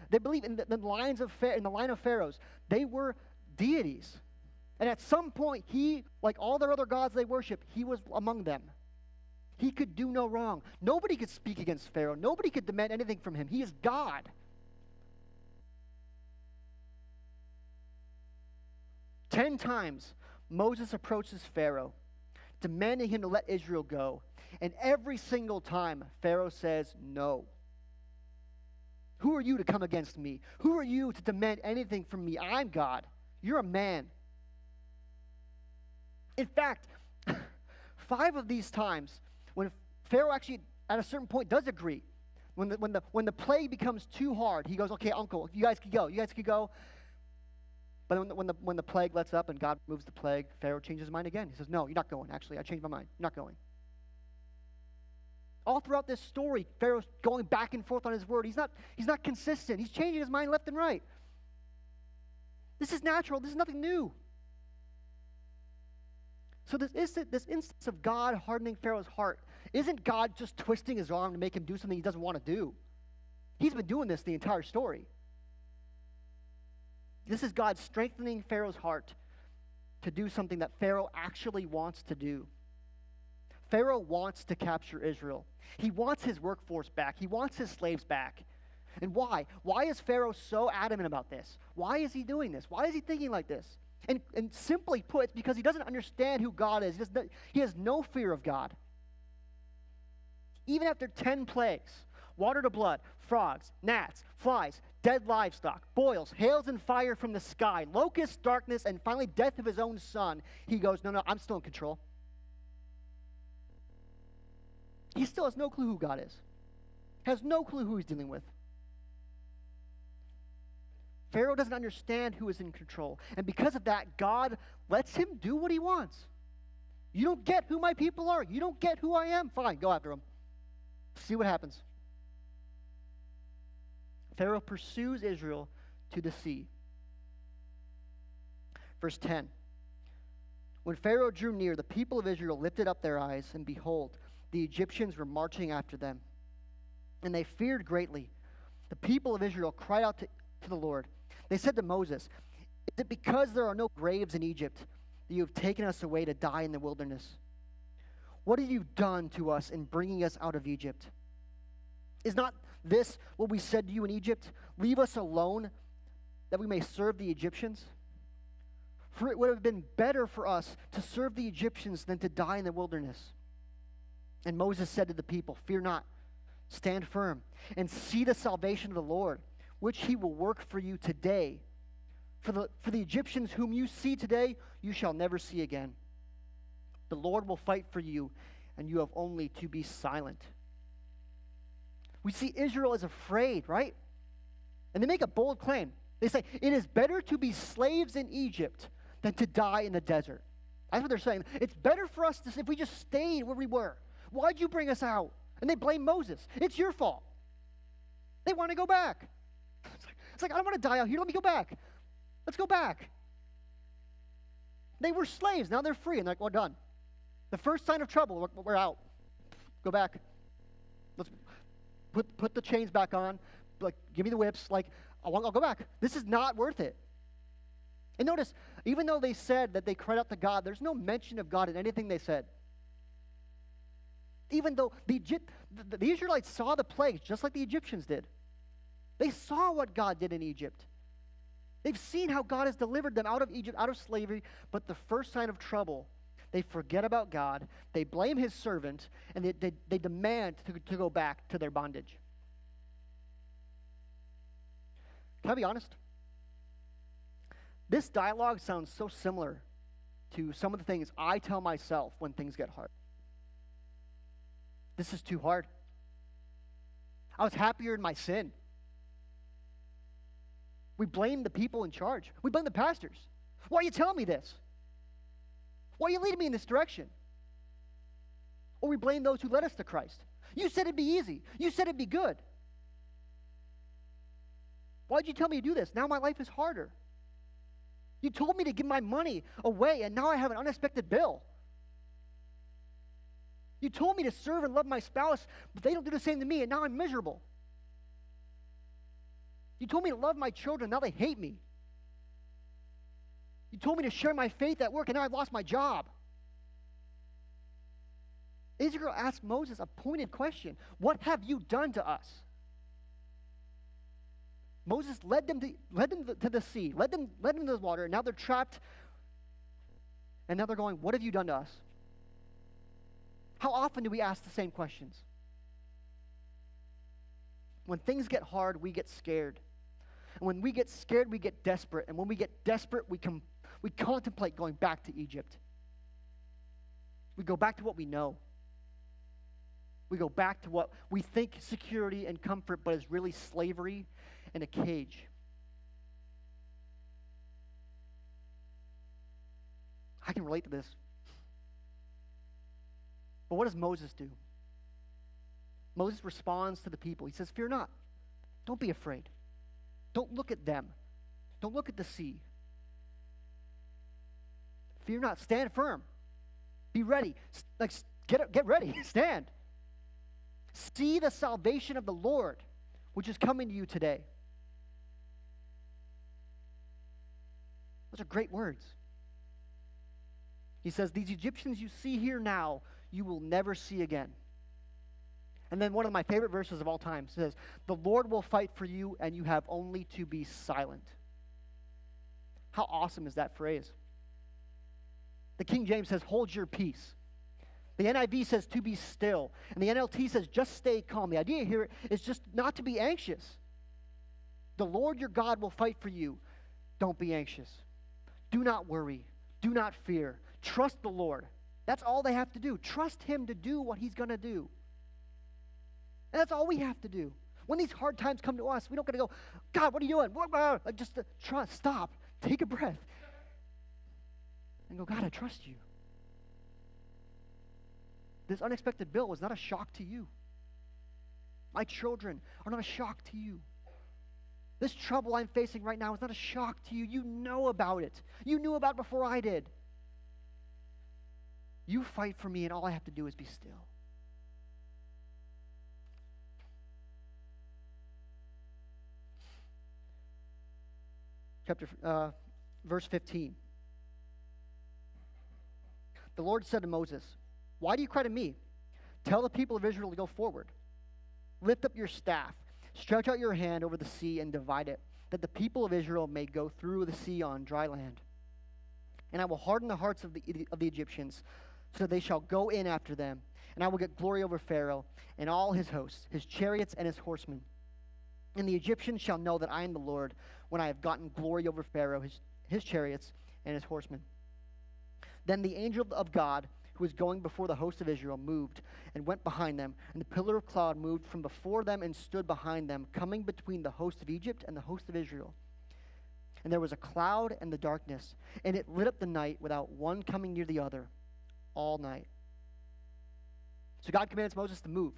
They believe in the line of pharaohs. They were deities. And at some point, he, like all their other gods they worship, he was among them. He could do no wrong. Nobody could speak against Pharaoh. Nobody could demand anything from him. He is God. Ten times, Moses approaches Pharaoh, demanding him to let Israel go. And every single time, Pharaoh says no. Who are you to come against me? Who are you to demand anything from me? I'm God. You're a man. In fact, 5 of these times, when Pharaoh actually, at a certain point, does agree, when the plague becomes too hard, he goes, okay, uncle, you guys could go. But when the plague lets up and God moves the plague, Pharaoh changes his mind again. He says, no, you're not going. Actually, I changed my mind. You're not going. All throughout this story, Pharaoh's going back and forth on his word. He's not consistent. He's changing his mind left and right. This is natural. This is nothing new. So this instance of God hardening Pharaoh's heart isn't God just twisting his arm to make him do something he doesn't want to do. He's been doing this the entire story. This is God strengthening Pharaoh's heart to do something that Pharaoh actually wants to do. Pharaoh wants to capture Israel. He wants his workforce back. He wants his slaves back. And why? Why is Pharaoh so adamant about this? Why is he doing this? Why is he thinking like this? And simply put, it's because he doesn't understand who God is. He has no fear of God. Even after 10 plagues, water to blood, frogs, gnats, flies, dead livestock, boils, hails and fire from the sky, locusts, darkness, and finally death of his own son, he goes, no, I'm still in control. He still has no clue who God is. Has no clue who he's dealing with. Pharaoh doesn't understand who is in control. And because of that, God lets him do what he wants. You don't get who my people are. You don't get who I am. Fine, go after them. See what happens. Pharaoh pursues Israel to the sea. Verse 10. When Pharaoh drew near, the people of Israel lifted up their eyes, and behold, the Egyptians were marching after them. And they feared greatly. The people of Israel cried out to the Lord. They said to Moses, is it because there are no graves in Egypt that you have taken us away to die in the wilderness? What have you done to us in bringing us out of Egypt? Is not this what we said to you in Egypt? Leave us alone that we may serve the Egyptians? For it would have been better for us to serve the Egyptians than to die in the wilderness. And Moses said to the people, fear not, stand firm, and see the salvation of the Lord, which he will work for you today. For the Egyptians whom you see today, you shall never see again. The Lord will fight for you, and you have only to be silent. We see Israel is afraid, right? And they make a bold claim. They say, it is better to be slaves in Egypt than to die in the desert. That's what they're saying. It's better for us if we just stayed where we were. Why'd you bring us out? And they blame Moses. It's your fault. They want to go back. It's like, I don't want to die out here. Let me go back. Let's go back. They were slaves. Now they're free. And they're like, well, done. The first sign of trouble, we're out. Go back. Let's put the chains back on. Like, give me the whips. Like, I'll go back. This is not worth it. And notice, even though they said that they cried out to God, there's no mention of God in anything they said. Even though the Israelites saw the plagues just like the Egyptians did. They saw what God did in Egypt. They've seen how God has delivered them out of Egypt, out of slavery, but the first sign of trouble, they forget about God, they blame his servant, and they demand to go back to their bondage. Can I be honest? This dialogue sounds so similar to some of the things I tell myself when things get hard. This is too hard. I was happier in my sin. We blame the people in charge. We blame the pastors. Why are you telling me this? Why are you leading me in this direction? Or we blame those who led us to Christ. You said it'd be easy. You said it'd be good. Why'd you tell me to do this? Now my life is harder. You told me to give my money away, and now I have an unexpected bill. You told me to serve and love my spouse, but they don't do the same to me, and now I'm miserable. You told me to love my children. Now they hate me. You told me to share my faith at work, and now I've lost my job. Israel asked Moses a pointed question. What have you done to us? Moses led them to the sea, led them to the water, and now they're trapped. And now they're going, what have you done to us? How often do we ask the same questions? When things get hard, we get scared. And when we get scared, we get desperate. And when we get desperate, we contemplate going back to Egypt. We go back to what we know. We go back to what we think security and comfort, but is really slavery and a cage. I can relate to this. But what does Moses do? Moses responds to the people. He says, fear not. Don't be afraid. Don't look at them. Don't look at the sea. Fear not. Stand firm. Be ready. Get ready. Stand. See the salvation of the Lord, which is coming to you today. Those are great words. He says, these Egyptians you see here now, you will never see again. And then one of my favorite verses of all time says, the Lord will fight for you, and you have only to be silent. How awesome is that phrase? The King James says, hold your peace. The NIV says to be still. And the NLT says just stay calm. The idea here is just not to be anxious. The Lord your God will fight for you. Don't be anxious. Do not worry. Do not fear. Trust the Lord. That's all they have to do. Trust him to do what he's going to do. And that's all we have to do. When these hard times come to us, we don't got to go, God, what are you doing? Like just trust, stop, take a breath, and go, God, I trust you. This unexpected bill was not a shock to you. My children are not a shock to you. This trouble I'm facing right now is not a shock to you. You know about it. You knew about it before I did. You fight for me, and all I have to do is be still. Verse 15. The Lord said to Moses, why do you cry to me? Tell the people of Israel to go forward. Lift up your staff, stretch out your hand over the sea and divide it, that the people of Israel may go through the sea on dry land. And I will harden the hearts of the Egyptians, so they shall go in after them. And I will get glory over Pharaoh and all his hosts, his chariots and his horsemen. And the Egyptians shall know that I am the Lord, when I have gotten glory over Pharaoh, his chariots, and his horsemen. Then the angel of God, who was going before the host of Israel, moved and went behind them, and the pillar of cloud moved from before them and stood behind them, coming between the host of Egypt and the host of Israel. And there was a cloud and the darkness, and it lit up the night without one coming near the other all night. So God commands Moses to move.